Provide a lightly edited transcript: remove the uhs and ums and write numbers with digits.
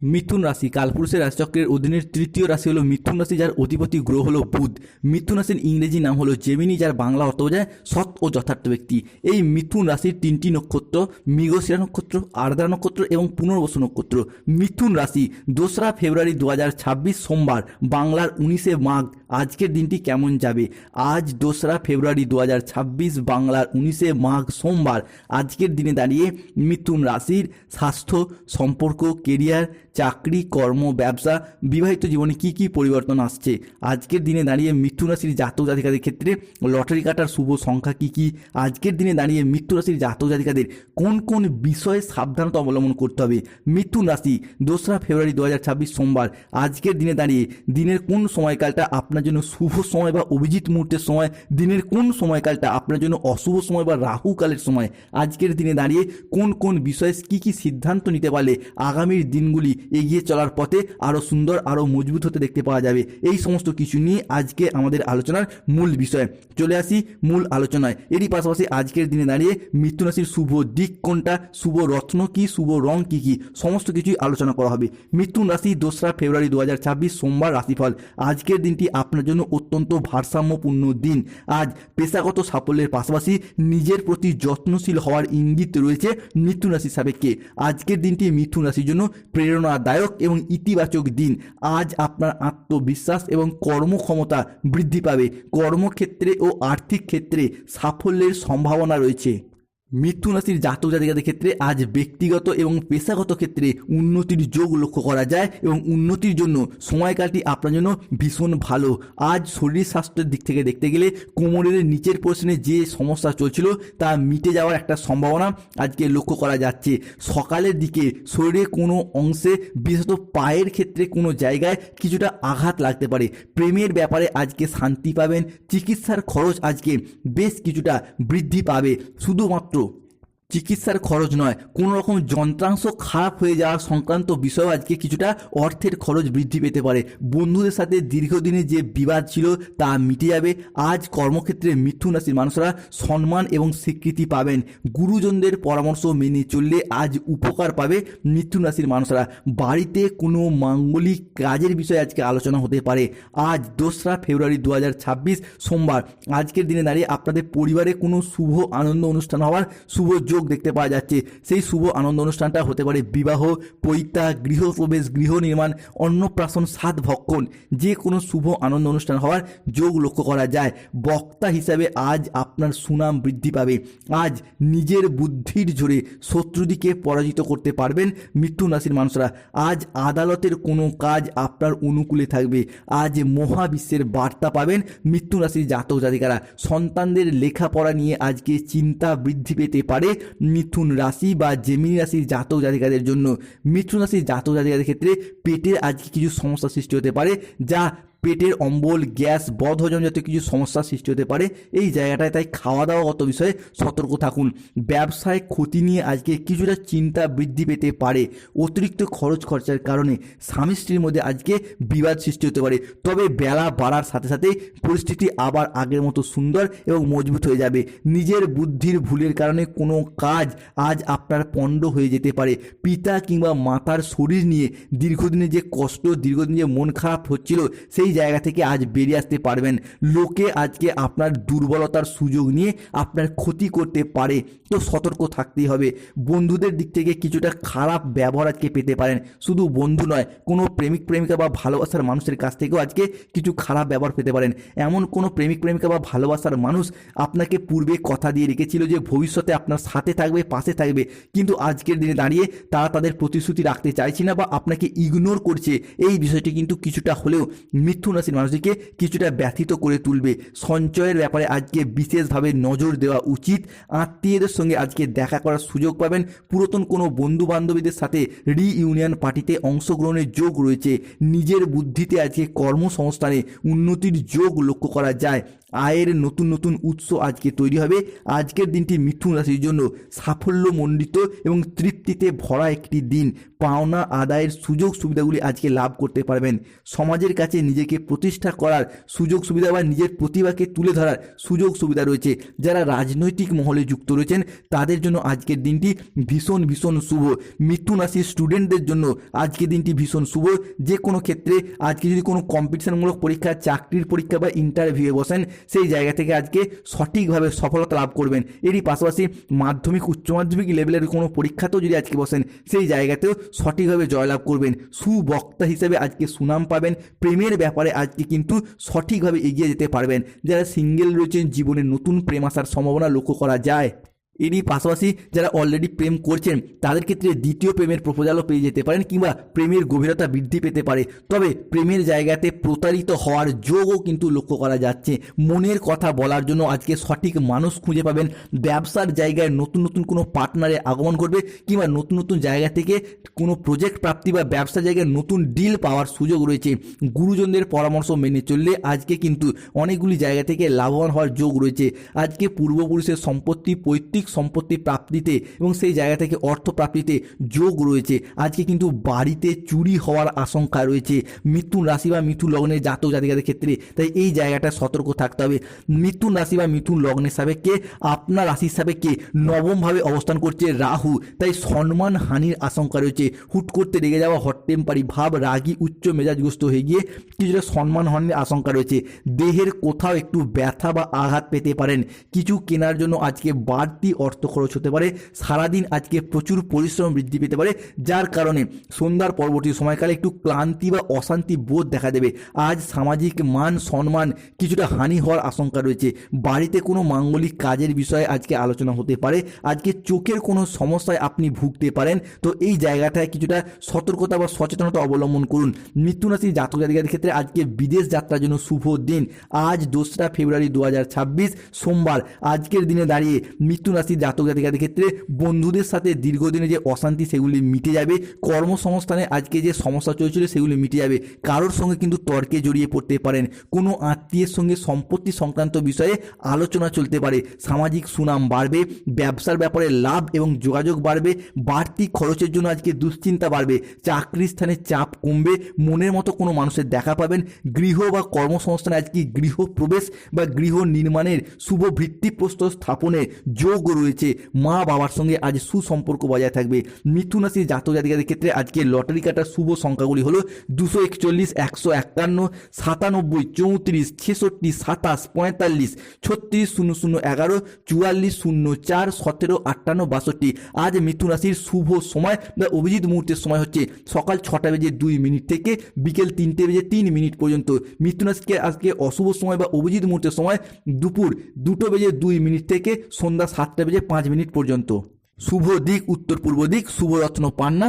মিথুন রাশি কালপুরুষের রাশিচক্রের অধীনের তৃতীয় রাশি হলো মিথুন রাশি, যার অধিপতি গ্রহ হলো বুধ। মিথুন রাশির ইংরেজি নাম হলো জেমিনি, যার বাংলা অর্থ বোঝায় সৎ ও যথার্থ ব্যক্তি। এই মিথুন রাশির তিনটি নক্ষত্র, মৃগশিরা নক্ষত্র, আর্দ্রা নক্ষত্র এবং পুনর্বসু নক্ষত্র। মিথুন রাশি 2রা ফেব্রুয়ারি 2026 সোমবার, বাংলার 19শে মাঘ। আজকের দিনটি কেমন যাবে? আজ 2রা ফেব্রুয়ারি 2026, বাংলার 19শে মাঘ সোমবার। আজকের দিনে দাঁড়িয়ে মিথুন রাশির স্বাস্থ্য, সম্পর্ক, কেরিয়ার, চাকরি, কর্ম, ব্যবসা, বিবাহিত জীবনে কি কি পরিবর্তন আসছে? আজকের দিনে দাঁড়িয়ে মিথুন রাশির জাতক জাতিকাদের ক্ষেত্রে লটারি কাটার শুভ সংখ্যা কি কি? আজকের দিনে দাঁড়িয়ে মিথুন রাশির জাতক জাতিকাদের কোন কোন বিষয়ে সাবধানতা অবলম্বন করতে হবে? মিথুন রাশি 2রা ফেব্রুয়ারি 2026 সোমবার। আজকের দিনে দাঁড়িয়ে দিনের কোন সময়কালটা আপনার জন্য শুভ সময় বা অভিজিৎ মুহূর্তের সময়? দিনের কোন সময়কালটা আপনার জন্য অশুভ সময় বা রাহু কালের সময়? আজকের দিনে দাঁড়িয়ে কোন কোন বিষয়ে কি কি সিদ্ধান্ত নিতে পারলে আগামীর দিনগুলি এগিয়ে চলার পথে আরও সুন্দর, আরও মজবুত হতে দেখতে পাওয়া যাবে? এই সমস্ত কিছু নিয়ে আজকে আমাদের আলোচনার মূল বিষয়। চলে আসি মূল আলোচনায়। এরই পাশাপাশি আজকের দিনে দাঁড়িয়ে মিথুন রাশির শুভ দিক কোনটা, শুভ রত্ন কি, শুভ রং কি কি, সমস্ত কিছুই আলোচনা করা হবে। মিথুন রাশি 2রা ফেব্রুয়ারি 2026 সোমবার রাশিফল। আজকের দিনটি আপনার জন্য অত্যন্ত ভারসাম্যপূর্ণ দিন। আজ পেশাগত সাফল্যের পাশাপাশি নিজের প্রতি যত্নশীল হওয়ার ইঙ্গিত রয়েছে মিথুন রাশির সাপেক্ষে। আজকের দিনটি মিথুন রাশির জন্য প্রেরণাদায়ক এবং ইতিবাচক দিন। আজ আপনার আত্মবিশ্বাস এবং কর্মক্ষমতা বৃদ্ধি পাবে। কর্মক্ষেত্রে ও আর্থিক ক্ষেত্রে সাফল্যের সম্ভাবনা রয়েছে। মিথুন রাশির জাতক জাতিকাদের ক্ষেত্রে আজ ব্যক্তিগত এবং পেশাগত ক্ষেত্রে উন্নতির যোগ লক্ষ্য করা যায় এবং উন্নতির জন্য সময়কালটি আপনার জন্য ভীষণ ভালো। আজ শরীর স্বাস্থ্যের দিক থেকে দেখতে গেলে কোমরের নিচের পোর্শনে যে সমস্যা চলছিল তা মিটে যাওয়ার একটা সম্ভাবনা আজকে লক্ষ্য করা যাচ্ছে। সকালের দিকে শরীরের কোনো অংশে, বিশেষত পায়ের ক্ষেত্রে কোনো জায়গায় কিছুটা আঘাত লাগতে পারে। প্রেমের ব্যাপারে আজকে শান্তি পাবেন। চিকিৎসার খরচ আজকে বেশ কিছুটা বৃদ্ধি পাবে। শুধুমাত্র চিকিৎসার খরচ নয়, কোনো রকম যন্ত্রাংশ খারাপ হয়ে যাওয়ার সংক্রান্ত বিষয় আজকে কিছুটা অর্থের খরচ বৃদ্ধি পেতে পারে। বন্ধুদের সাথে দীর্ঘদিনের যে বিবাদ ছিল তা মিটে যাবে। আজ কর্মক্ষেত্রে মিথুন রাশির মানুষরা সম্মান এবং স্বীকৃতি পাবেন। গুরুজনদের পরামর্শ মেনে চললে আজ উপকার পাবে মিথুন রাশির মানুষরা। বাড়িতে কোনো মাঙ্গলিক কাজের বিষয়ে আজকে আলোচনা হতে পারে। আজ 2রা ফেব্রুয়ারি 2026 সোমবার। আজকের দিনে দাঁড়িয়ে আপনাদের পরিবারে কোনো শুভ আনন্দ অনুষ্ঠান হওয়ার শুভ যোগ দেখতে পাওয়া যাচ্ছে। সেই শুভ আনন্দ অনুষ্ঠানটা হতে পারে বিবাহ, পৈত্রা, গৃহপ্রবেশ, গৃহ নির্মাণ, অন্নপ্রাশন, সাধ ভক্ষণ, যে কোনো শুভ আনন্দ অনুষ্ঠান হওয়ার যোগ লক্ষ্য করা যায়। বক্তা হিসাবে আজ আপনার সুনাম বৃদ্ধি পাবে। আজ নিজের বুদ্ধির জোরে শত্রুদিকে পরাজিত করতে পারবেন মিথুন রাশির মানুষরা। আজ আদালতের কোনো কাজ আপনার অনুকূলে থাকবে। আজ মহাবিশ্বের বার্তা পাবেন মিথুন রাশির জাতক জাতিকারা। সন্তানদের লেখাপড়া নিয়ে আজকে চিন্তা বৃদ্ধি পেতে পারে মিথুন রাশি বা জেমিনি রাশির জাতক জাতিকাদের জন্য। মিথুন রাশির জাতক জাতিকাদের ক্ষেত্রে পেটের আজকে কিছু সমস্যা সৃষ্টি হতে পারে, যা পেটের অম্বল, গ্যাস, বদহজম জাতীয় কিছু সমস্যার সৃষ্টি হতে পারে এই জায়গাটায়। তাই খাওয়া দাওয়াগত বিষয়ে সতর্ক থাকুন। ব্যবসায় ক্ষতি নিয়ে আজকে কিছুটা চিন্তা বৃদ্ধি পেতে পারে। অতিরিক্ত খরচার কারণে স্বামী স্ত্রীর মধ্যে আজকে বিবাদ সৃষ্টি হতে পারে। তবে বেলা বাড়ার সাথে সাথে পরিস্থিতি আবার আগের মতো সুন্দর এবং মজবুত হয়ে যাবে। নিজের বুদ্ধির ভুলের কারণে কোনো কাজ আজ আপনার পণ্ড হয়ে যেতে পারে। পিতা কিংবা মাতার শরীর নিয়ে দীর্ঘদিনের যে কষ্ট, দীর্ঘদিন যে মন খারাপ হচ্ছিল, সেই জায়গা থেকে আজ বেরিয়ে আসতে পারবেন। লোকে আজকে আপনার দুর্বলতার সুযোগ নিয়ে আপনার ক্ষতি করতে পারে, তো সতর্ক থাকতেই হবে। বন্ধুদের দিক থেকে কিছুটা খারাপ ব্যবহার আজকে পেতে পারেন। শুধু বন্ধু নয়, কোনো প্রেমিক প্রেমিকা বা ভালোবাসার মানুষের কাছ থেকেও আজকে কিছু খারাপ ব্যবহার পেতে পারেন। এমন কোনো প্রেমিক প্রেমিকা বা ভালোবাসার মানুষ আপনাকে পূর্বে কথা দিয়ে রেখেছিল যে ভবিষ্যতে আপনার সাথে থাকবে, পাশে থাকবে, কিন্তু আজকের দিনে দাঁড়িয়ে তারা তাদের প্রতিশ্রুতি রাখতে চাইছে না বা আপনাকে ইগনোর করছে। এই বিষয়টি কিন্তু কিছুটা হলেও মিথুন রাশির মানুষটিকে কিছুটা ব্যথিত করে তুলবে। সঞ্চয়ের ব্যাপারে আজকে বিশেষভাবে নজর দেওয়া উচিত। আত্মীয়দের সঙ্গে আজকে দেখা করার সুযোগ পাবেন। পুরাতন কোনো বন্ধু বান্ধবীদের সাথে রিইউনিয়ন পার্টিতে অংশগ্রহণের যোগ রয়েছে। নিজের বুদ্ধিতে আজকে কর্মসংস্থানে উন্নতির যোগ লক্ষ্য করা যায়। আয়ের নতুন নতুন উৎস আজকে তৈরি হবে। আজকের দিনটি মিথুন রাশির জন্য সাফল্যমণ্ডিত এবং তৃপ্তিতে ভরা একটি দিন। পাওনা আদায়ের সুযোগ সুবিধাগুলি আজকে লাভ করতে পারবেন। সমাজের কাছে নিজেকে নিজেকে প্রতিষ্ঠা করার সুযোগ সুবিধা বা নিজের প্রতিভাকে তুলে ধরার সুযোগ সুবিধা রয়েছে। যারা রাজনৈতিক মহলে যুক্ত রয়েছেন তাদের জন্য আজকের দিনটি ভীষণ ভীষণ শুভ। মিথুন রাশির স্টুডেন্টদের জন্য আজকের দিনটি ভীষণ শুভ। যে কোনো ক্ষেত্রে আজকে যদি কোনো কম্পিটিশনমূলক পরীক্ষা, চাকরির পরীক্ষা বা ইন্টারভিউয়ে বসেন, সেই জায়গা থেকে আজকে সঠিকভাবে সফলতা লাভ করবেন। এরই পাশাপাশি মাধ্যমিক, উচ্চ মাধ্যমিক লেভেলের কোনো পরীক্ষাতেও যদি আজকে বসেন, সেই জায়গাতেও সঠিকভাবে জয়লাভ করবেন। সুবক্তা হিসেবে আজকে সুনাম পাবেন। প্রেমের ব্যাপারে আজকে কিন্তু সঠিকভাবে এগিয়ে যেতে পারবেন। যারা সিঙ্গেল রয়েছেন, জীবনে নতুন প্রেম আসার সম্ভাবনা লক্ষ্য করা যায়। এরই পাশাপাশি যারা অলরেডি প্রেম করছেন তাদের ক্ষেত্রে দ্বিতীয় প্রেমের প্রপোজালও পেয়ে যেতে পারেন, কিংবা প্রেমের গভীরতা বৃদ্ধি পেতে পারে। তবে প্রেমের জায়গাতে প্রতারিত হওয়ার যোগও কিন্তু লক্ষ্য করা যাচ্ছে। মনের কথা বলার জন্য আজকে সঠিক মানুষ খুঁজে পাবেন। ব্যবসার জায়গায় নতুন নতুন কোনো পার্টনারের আগমন করবে, কিংবা নতুন নতুন জায়গা থেকে কোনো প্রজেক্ট প্রাপ্তি বা ব্যবসা জায়গায় নতুন ডিল পাওয়ার সুযোগ রয়েছে। গুরুজনদের পরামর্শ মেনে চললে আজকে কিন্তু অনেকগুলি জায়গা থেকে লাভবান হওয়ার যোগ রয়েছে। আজকে পূর্বপুরুষের সম্পত্তি, পৈতৃক সম্পত্তি প্রাপ্তিতে এবং সেই জায়গা থেকে অর্থ প্রাপ্তিতে যোগ রয়েছে। আজকে কিন্তু বাড়িতে চুরি হওয়ার আশঙ্কা রয়েছে মিথুন রাশি বা মিথুন লগ্নের জাতক জাতিকাদের ক্ষেত্রে। তাই এই জায়গাটা সতর্ক থাকতে হবে। মিথুন রাশি বা মিথুন লগ্নের সাপেক্ষে আপনার রাশির সাপেক্ষে নবমভাবে অবস্থান করছে রাহু। তাই সম্মান হানির আশঙ্কা রয়েছে। হুট করতে রেগে যাওয়া, হট টেম্পারি ভাব, রাগী, উচ্চ মেজাজগ্রস্ত হয়ে গিয়ে কিছুটা সম্মান হানির আশঙ্কা রয়েছে। দেহের কোথাও একটু ব্যথা বা আঘাত পেতে পারেন। কিছু কেনার জন্য আজকে বাড়তি অর্থ খরচ হতে পারে। সারাদিন আজকে প্রচুর পরিশ্রম বৃদ্ধি পেতে পারে, যার কারণে সন্ধ্যার পরবর্তী সময়কালে একটু ক্লান্তি বা অশান্তি বোধ দেখা দেবে। আজ সামাজিক মান সম্মান কিছুটা হানি হওয়ার আশঙ্কা রয়েছে। বাড়িতে কোনো মাঙ্গলিক কাজের বিষয়ে আজকে আলোচনা হতে পারে। আজকে চোখের কোনো সমস্যায় আপনি ভুগতে পারেন। তো এই জায়গাটায় কিছুটা সতর্কতা বা সচেতনতা অবলম্বন করুন। মিথুন রাশি জাতক জাতিকাদের ক্ষেত্রে আজকে বিদেশ যাত্রার জন্য শুভ দিন। আজ 2রা ফেব্রুয়ারি 2026 সোমবার। আজকের দিনে দাঁড়িয়ে মিথুন রাশি জাতক জাতিকাদের ক্ষেত্রে বন্ধুদের সাথে দীর্ঘদিনে যে অশান্তি সেগুলি মিটে যাবে। কর্মসংস্থানে আজকে যে সমস্যা চলছিল সেগুলি মিটে যাবে। কারোর সঙ্গে কিন্তু তর্কে জড়িয়ে পড়তে পারেন। কোনো আত্মীয়ের সঙ্গে সম্পত্তি সংক্রান্ত বিষয়ে আলোচনা চলতে পারে। সামাজিক সুনাম বাড়বে। ব্যবসার ব্যাপারে লাভ এবং যোগাযোগ বাড়বে। বাড়তি খরচের জন্য আজকে দুশ্চিন্তা বাড়বে। চাকরির স্থানে চাপ কমবে। মনের মতো কোনো মানুষের দেখা পাবেন। গৃহ বা কর্মসংস্থানে আজকে গৃহ প্রবেশ বা গৃহ নির্মাণের শুভ ভিত্তিপ্রস্তর স্থাপনের যোগ রয়েছে। মা বাবার সঙ্গে আজ সুসম্পর্ক বজায় থাকবে। মিথুন রাশির জাতক জাতিকাদের ক্ষেত্রে আজকে লটারি কাটার শুভ সংখ্যাগুলি হলো 241, 151, 97, 34, 66, 27, 45, 36, 00, 11, 44, 04, 17, 58, 62। আজ মিথুন রাশির শুভ সময় বা অভিজিৎ মুহূর্তের সময় হচ্ছে সকাল 6:02 থেকে বিকেল 3:03 পর্যন্ত। মিথুন রাশিকে আজকে অশুভ সময় বা অভিজিৎ মুহূর্তের সময় দুপুর 2:02 থেকে সন্ধ্যা 7:05 পর্যন্ত। শুভ দিক উত্তর পূর্ব দিক। শুভ রত্ন পান্না।